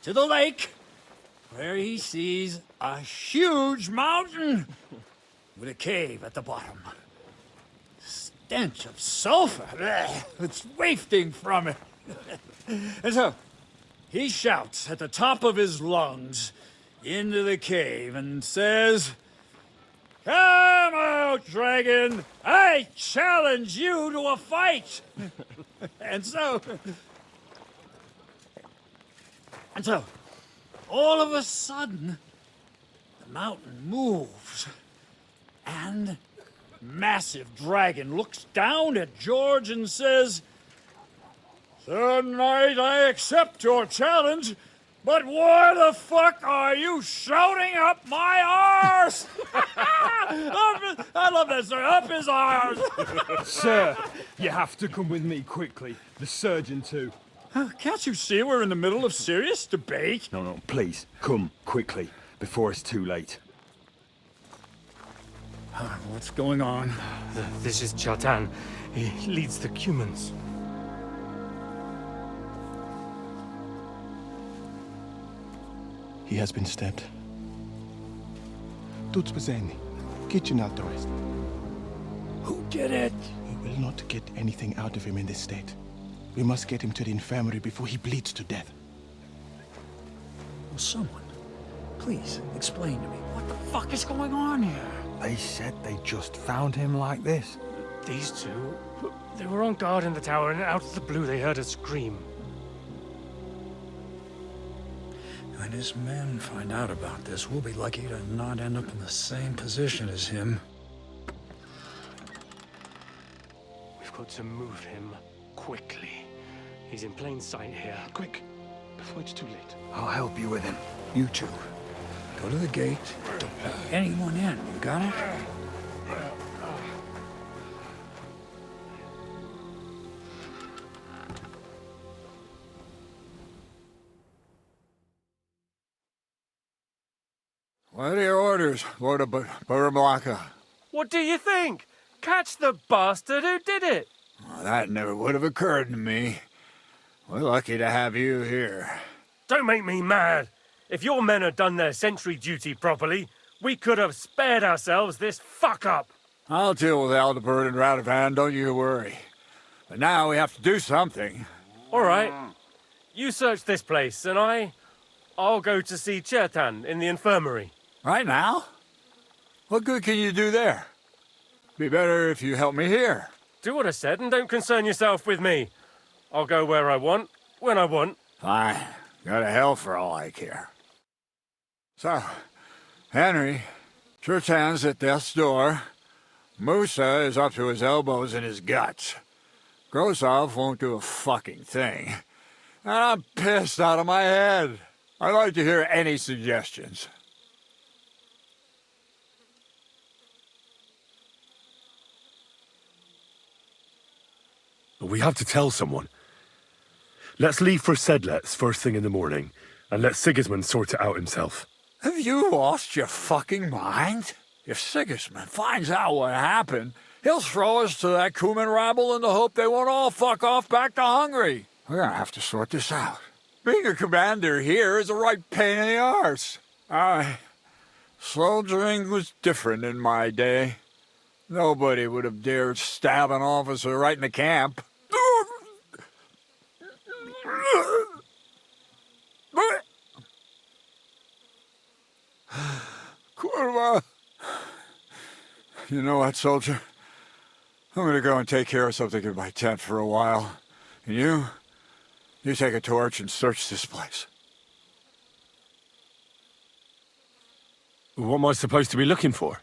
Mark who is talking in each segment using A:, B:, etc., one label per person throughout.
A: to the lake, where he sees a huge mountain with a cave at the bottom. Stench of sulfur. Blech, it's wafting from it. And so, he shouts at the top of his lungs into the cave and says, "Come out, dragon! I challenge you to a fight!" And so, all of a sudden, the mountain moves, and massive dragon looks down at George and says, "Sir Knight, I accept your challenge, but why the fuck are you shouting up my arse?" I love that, sir. Up his arse.
B: Sir, you have to come with me quickly. The surgeon too.
A: Can't you see we're in the middle of serious debate?
B: No, please, come quickly, before it's too late.
A: What's going on?
C: This is Chatan. He leads the Cumans.
D: He has been stabbed. Tudo bem. Kitchen out the rest.
A: Who did it?
D: We will not get anything out of him in this state. We must get him to the infirmary before he bleeds to death.
A: Will someone, please explain to me what the fuck is going on here?
E: They said they just found him like this.
C: These two, they were on guard in the tower, and out of the blue they heard a scream.
A: When his men find out about this, we'll be lucky to not end up in the same position as him.
C: We've got to move him quickly. He's in plain sight here.
D: Quick, before it's too late.
E: I'll help you with him. You two.
A: Go to the gate. Don't let anyone in. You got it?
F: What are your orders, Lord of Burmlaka?
C: What do you think? Catch the bastard who did it!
F: Well, that never would have occurred to me. We're lucky to have you here.
C: Don't make me mad. If your men had done their sentry duty properly, we could have spared ourselves this fuck-up.
F: I'll deal with Aldebert and Radovan, don't you worry. But now we have to do something.
C: All right. You search this place, and I'll go to see Chertan in the infirmary.
F: Right now? What good can you do there? Be better if you help me here.
C: Do what I said and don't concern yourself with me. I'll go where I want, when I want.
F: Fine. Go to hell for all I care. So, Henry, Chertan's at death's door. Musa is up to his elbows in his guts. Grosov won't do a fucking thing. And I'm pissed out of my head. I'd like to hear any suggestions.
G: We have to tell someone. Let's leave for Sedlets first thing in the morning, and let Sigismund sort it out himself.
F: Have you lost your fucking mind? If Sigismund finds out what happened, he'll throw us to that Cuman rabble in the hope they won't all fuck off back to Hungary. We're gonna have to sort this out. Being a commander here is a right pain in the arse. Soldiering was different in my day. Nobody would have dared stab an officer right in the camp. Kurva! You know what, soldier? I'm gonna go and take care of something in my tent for a while. And you take a torch and search this place.
G: What am I supposed to be looking for?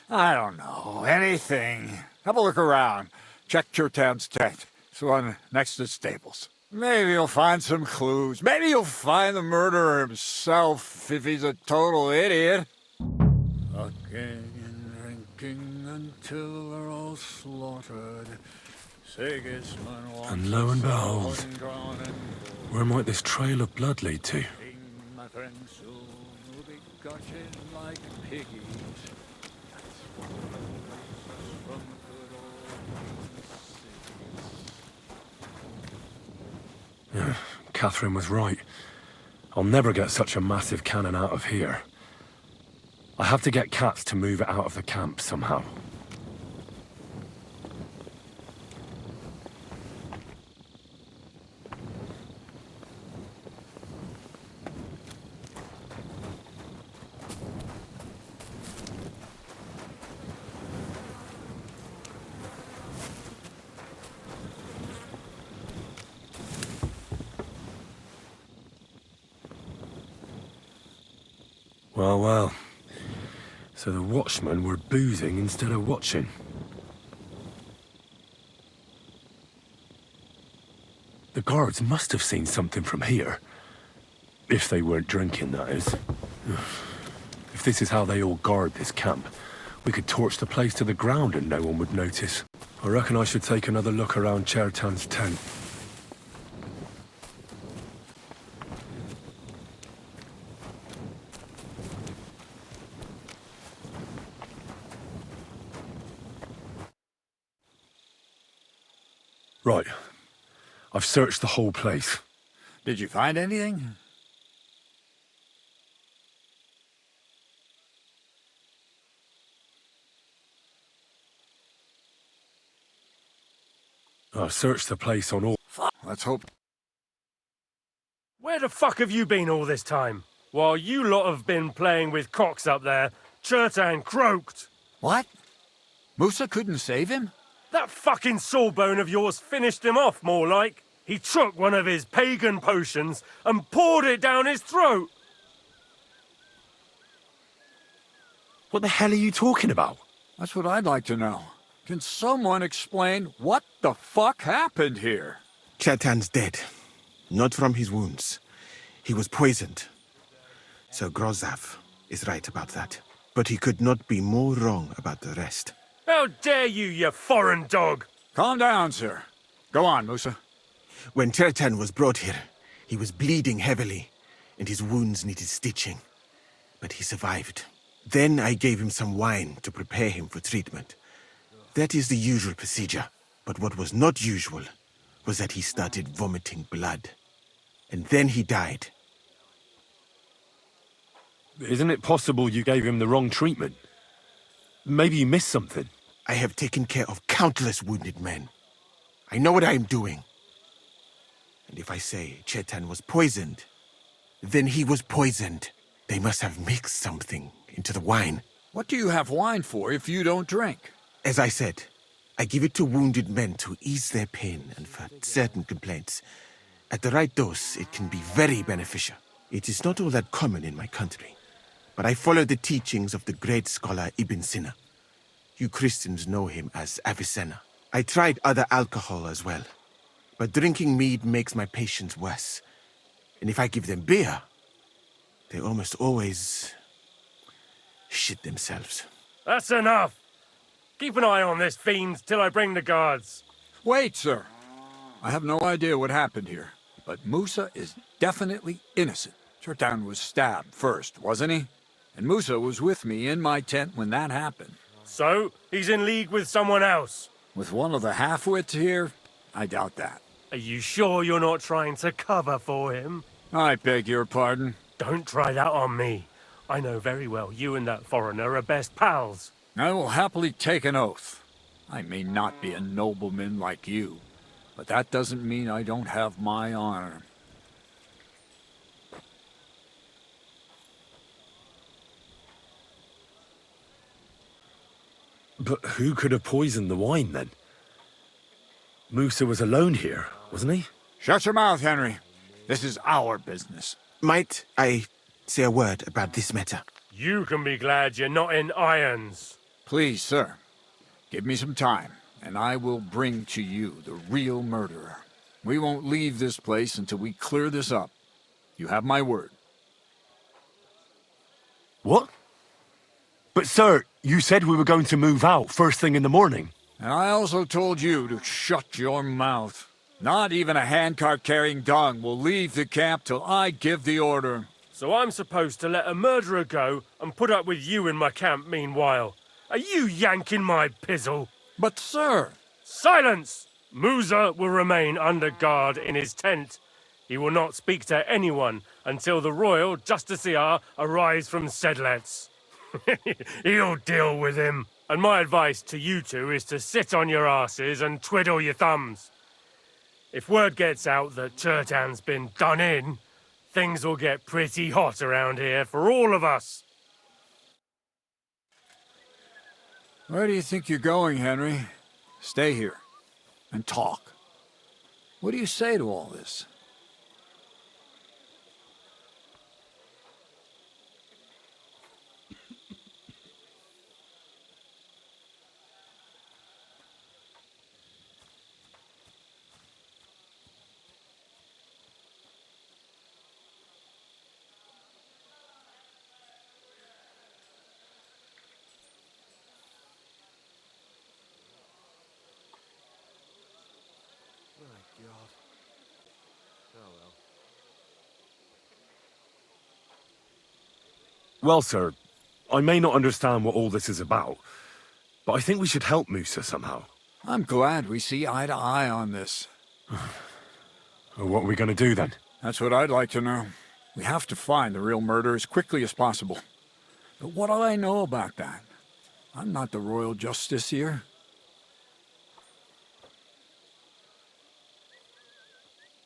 F: I don't know. Anything. Have a look around. Check Chertan's tent. It's the one next to the stables. Maybe you'll find some clues. Maybe you'll find the murderer himself if he's a total idiot. Fucking and drinking until they're all slaughtered. Sigismund walks
G: And lo and behold,
F: and
G: where might this trail of blood lead to?
F: my friends soon will be gushing like piggies. From good old cities.
G: Catherine was right. I'll never get such a massive cannon out of here. I have to get Katz to move it out of the camp somehow. Well, well. So the watchmen were boozing instead of watching. The guards must have seen something from here. If they weren't drinking, that is. If this is how they all guard this camp, we could torch the place to the ground and no one would notice. I reckon I should take another look around Chertan's tent. Right. I've searched the whole place.
F: Did you find anything?
G: I've searched the place on all...
F: Let's hope.
C: Where the fuck have you been all this time? While you lot have been playing with cocks up there, Chertan croaked.
F: What? Musa couldn't save him?
C: That fucking sawbone of yours finished him off, more like. He took one of his pagan potions and poured it down his throat.
G: What the hell are you talking about?
F: That's what I'd like to know. Can someone explain what the fuck happened here?
D: Chertan's dead. Not from his wounds. He was poisoned. Sir Grozav is right about that. But he could not be more wrong about the rest.
C: How dare you foreign dog!
F: Calm down, sir. Go on, Musa.
D: When Chertan was brought here, he was bleeding heavily, and his wounds needed stitching. But he survived. Then I gave him some wine to prepare him for treatment. That is the usual procedure. But what was not usual was that he started vomiting blood. And then he died.
G: Isn't it possible you gave him the wrong treatment? Maybe you missed something.
D: I have taken care of countless wounded men. I know what I am doing. And if I say Chertan was poisoned, then he was poisoned. They must have mixed something into the wine.
F: What do you have wine for if you don't drink?
D: As I said, I give it to wounded men to ease their pain and for certain complaints. At the right dose, it can be very beneficial. It is not all that common in my country, but I follow the teachings of the great scholar Ibn Sina. You Christians know him as Avicenna. I tried other alcohol as well, but drinking mead makes my patients worse. And if I give them beer, they almost always shit themselves.
C: That's enough! Keep an eye on this fiend till I bring the guards.
F: Wait, sir. I have no idea what happened here, but Musa is definitely innocent. Chertan was stabbed first, wasn't he? And Musa was with me in my tent when that happened.
C: So, he's in league with someone else.
F: With one of the half-wits here, I doubt that.
C: Are you sure you're not trying to cover for him?
F: I beg your pardon.
C: Don't try that on me. I know very well you and that foreigner are best pals.
F: I will happily take an oath. I may not be a nobleman like you, but that doesn't mean I don't have my honor.
G: But who could have poisoned the wine, then? Musa was alone here, wasn't he?
F: Shut your mouth, Henry. This is our business.
D: Might I say a word about this matter?
C: You can be glad you're not in irons.
F: Please, sir, give me some time, and I will bring to you the real murderer. We won't leave this place until we clear this up. You have my word.
G: What? But, sir, you said we were going to move out first thing in the morning.
F: And I also told you to shut your mouth. Not even a handcart carrying dung will leave the camp till I give the order.
C: So I'm supposed to let a murderer go and put up with you in my camp meanwhile. Are you yanking my pizzle?
F: But, sir...
C: Silence! Musa will remain under guard in his tent. He will not speak to anyone until the royal justiciar arrives from Sedlitz. He'll deal with him. And my advice to you two is to sit on your asses and twiddle your thumbs. If word gets out that Turtan's been done in, things will get pretty hot around here for all of us.
F: Where do you think you're going, Henry? Stay here and talk. What do you say to all this?
G: Well, sir, I may not understand what all this is about, but I think we should help Musa somehow.
F: I'm glad we see eye to eye on this.
G: What are we going to do then?
F: That's what I'd like to know. We have to find the real murderer as quickly as possible. But what do I know about that? I'm not the royal justiciar.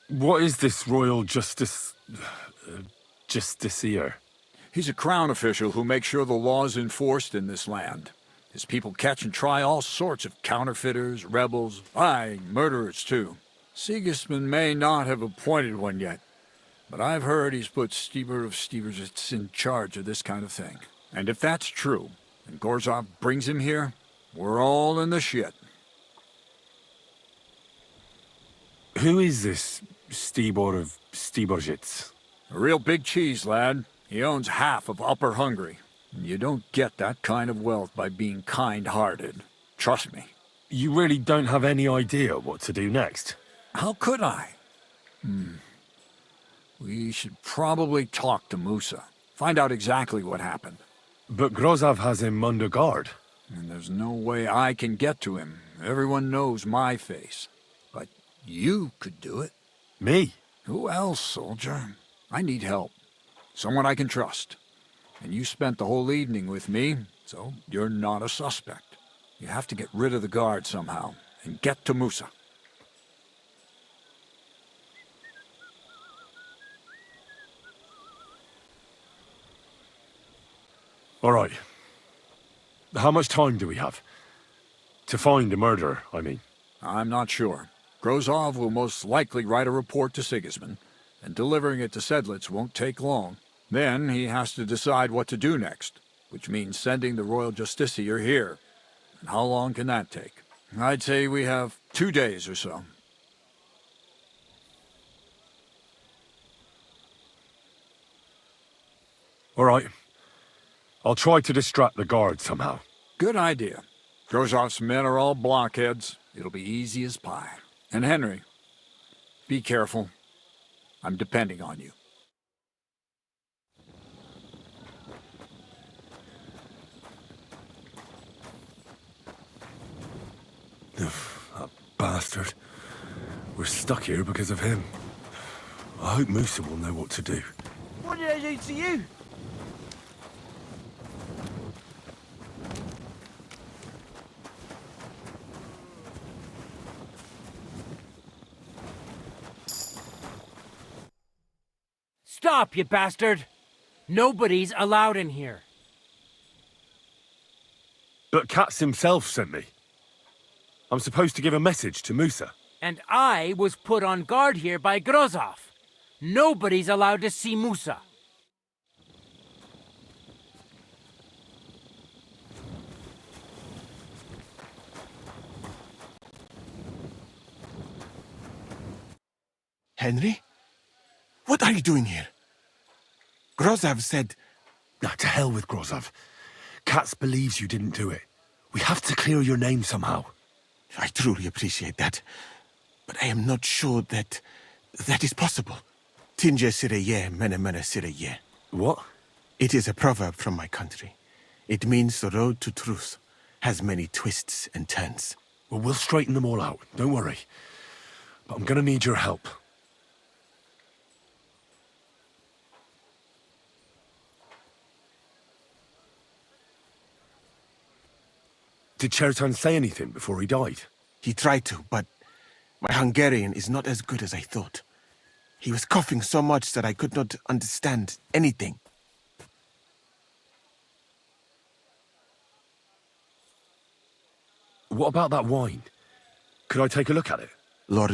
G: What is this royal justiciar?
F: He's a crown official who makes sure the law is enforced in this land. His people catch and try all sorts of counterfeiters, rebels, aye, murderers too. Sigismund may not have appointed one yet, but I've heard he's put Stieber of Stiebersitz in charge of this kind of thing. And if that's true, and Gorzov brings him here, we're all in the shit.
G: Who is this Stibor of Stiebersitz?
F: A real big cheese, lad. He owns half of Upper Hungary. You don't get that kind of wealth by being kind-hearted. Trust me.
G: You really don't have any idea what to do next?
F: How could I? We should probably talk to Musa. Find out exactly what happened.
G: But Grozov has him under guard.
F: And there's no way I can get to him. Everyone knows my face. But you could do it.
G: Me?
F: Who else, soldier? I need help. Someone I can trust. And you spent the whole evening with me, so you're not a suspect. You have to get rid of the guard somehow, and get to Musa.
G: All right. How much time do we have? To find the murderer, I mean.
F: I'm not sure. Grozov will most likely write a report to Sigismund, and delivering it to Sedlitz won't take long. Then he has to decide what to do next, which means sending the royal justiciar here. And how long can that take? I'd say we have 2 days or so.
G: All right. I'll try to distract the guard somehow.
F: Good idea. Grozov's men are all blockheads. It'll be easy as pie. And Henry, be careful. I'm depending on you.
G: That bastard. We're stuck here because of him. I hope Musa will know what to do.
H: What did I do to you? Stop, you bastard! Nobody's allowed in here.
G: But Katz himself sent me. I'm supposed to give a message to Musa.
H: And I was put on guard here by Grozov. Nobody's allowed to see Musa.
D: Henry? What are you doing here? Grozov said...
G: Nah, to hell with Grozov. Katz believes you didn't do it. We have to clear your name somehow.
D: I truly appreciate that. But I am not sure that is possible. Tinge sireye, mene mene sireye.
G: What?
D: It is a proverb from my country. It means the road to truth has many twists and turns.
G: Well, we'll straighten them all out. Don't worry. But I'm gonna need your help. Did Chertan say anything before he died?
D: He tried to, but my Hungarian is not as good as I thought. He was coughing so much that I could not understand anything.
G: What about that wine? Could I take a look at it?
D: Lord